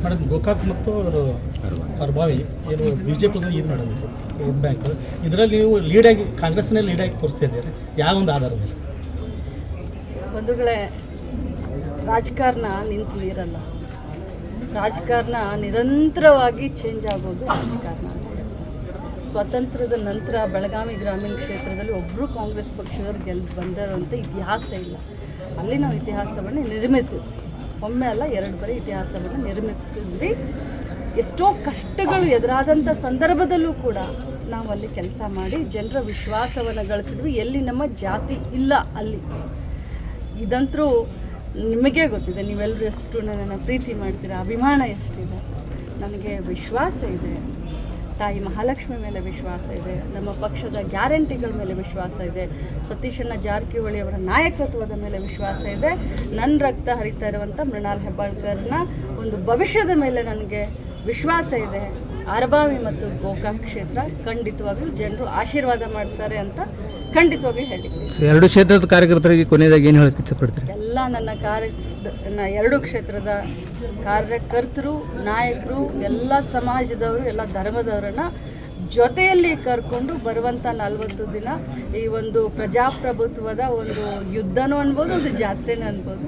Madam Gokak ಮತ್ತು ಅರ್ಬಾವಿ ಏನು B J P ಇದು ಮೇಡಮ್ ವೋಟ್ ಬ್ಯಾಂಕ್ ಇದರಲ್ಲಿ ನೀವು ಲೀಡಾಗಿ ಕಾಂಗ್ರೆಸ್ನಲ್ಲಿ ಲೀಡಾಗಿ ತೋರಿಸ್ತಾ ಇದ್ದೀರಿ ಯಾವ ಒಂದು ಆಧಾರ ಮೇಲೆ? ಬಂಧುಗಳೇ, ರಾಜಕಾರಣ ನಿಂತು ನೀರಲ್ಲ. ರಾಜಕಾರಣ ನಿರಂತರವಾಗಿ ಚೇಂಜ್ ಆಗೋದು ರಾಜಕಾರಣ. ಸ್ವಾತಂತ್ರ್ಯದ ನಂತರ ಬೆಳಗಾವಿ ಗ್ರಾಮೀಣ ಕ್ಷೇತ್ರದಲ್ಲಿ ಒಬ್ಬರು ಕಾಂಗ್ರೆಸ್ ಪಕ್ಷದವ್ರು ಗೆದ್ದು ಬಂದಿರೋಂಥ ಇತಿಹಾಸ ಇಲ್ಲ. ಅಲ್ಲಿ ನಾವು ಇತಿಹಾಸವನ್ನು ನಿರ್ಮಿಸಿದ್ವಿ. ಒಮ್ಮೆ ಅಲ್ಲ, 2 ಬಾರಿ ಇತಿಹಾಸವನ್ನು ನಿರ್ಮಿಸಿದ್ವಿ. ಎಷ್ಟೋ ಕಷ್ಟಗಳು ಎದುರಾದಂಥ ಸಂದರ್ಭದಲ್ಲೂ ಕೂಡ ನಾವು ಅಲ್ಲಿ ಕೆಲಸ ಮಾಡಿ ಜನರ ವಿಶ್ವಾಸವನ್ನು ಗಳಿಸಿದ್ವಿ. ಎಲ್ಲಿ ನಮ್ಮ ಜಾತಿ ಇಲ್ಲ ಅಲ್ಲಿ. ಇದಂತರೂ ನಿಮಗೇ ಗೊತ್ತಿದೆ. ನೀವೆಲ್ಲರೂ ಎಷ್ಟು ನನ್ನನ್ನು ಪ್ರೀತಿ ಮಾಡ್ತೀರಾ, ಅಭಿಮಾನ ಎಷ್ಟಿದೆ. ನನಗೆ ವಿಶ್ವಾಸ ಇದೆ, ತಾಯಿ ಮಹಾಲಕ್ಷ್ಮಿ ಮೇಲೆ ವಿಶ್ವಾಸ ಇದೆ, ನಮ್ಮ ಪಕ್ಷದ ಗ್ಯಾರಂಟಿಗಳ ಮೇಲೆ ವಿಶ್ವಾಸ ಇದೆ, ಸತೀಶಣ್ಣ ಜಾರಕಿಹೊಳಿ ಅವರ ನಾಯಕತ್ವದ ಮೇಲೆ ವಿಶ್ವಾಸ ಇದೆ, ನನ್ನ ರಕ್ತ ಹರಿತಾ ಇರುವಂಥ ಮೃಣಾಲ್ ಹೆಬ್ಬಾಳ್ಕರ್ನ ಒಂದು ಭವಿಷ್ಯದ ಮೇಲೆ ನನಗೆ ವಿಶ್ವಾಸ ಇದೆ. ಅರಬಾವಿ ಮತ್ತು ಗೋಕಾಕ್ ಕ್ಷೇತ್ರ ಖಂಡಿತವಾಗ್ಲೂ ಜನರು ಆಶೀರ್ವಾದ ಮಾಡ್ತಾರೆ ಅಂತ ಖಂಡಿತವಾಗ್ಲೂ ಹೇಳಿದ್ದೀನಿ. 2 ಕ್ಷೇತ್ರದ ಕಾರ್ಯಕರ್ತರಿಗೆ ಕೊನೆಯದಾಗಿ ಏನು ಹೇಳಕ್ಕೆ ಇಷ್ಟಪಡ್ತೀರಿ? ಎಲ್ಲ ನನ್ನ 2 ಕ್ಷೇತ್ರದ ಕಾರ್ಯಕರ್ತರು, ನಾಯಕರು, ಎಲ್ಲ ಸಮಾಜದವರು, ಎಲ್ಲ ಧರ್ಮದವರನ್ನು ಜೊತೆಯಲ್ಲಿ ಕರ್ಕೊಂಡು ಬರುವಂಥ 40 ದಿನ ಈ ಒಂದು ಪ್ರಜಾಪ್ರಭುತ್ವದ ಒಂದು ಯುದ್ಧನೂ ಅನ್ಬೋದು, ಒಂದು ಜಾತ್ರೆನೂ ಅನ್ಬೋದು.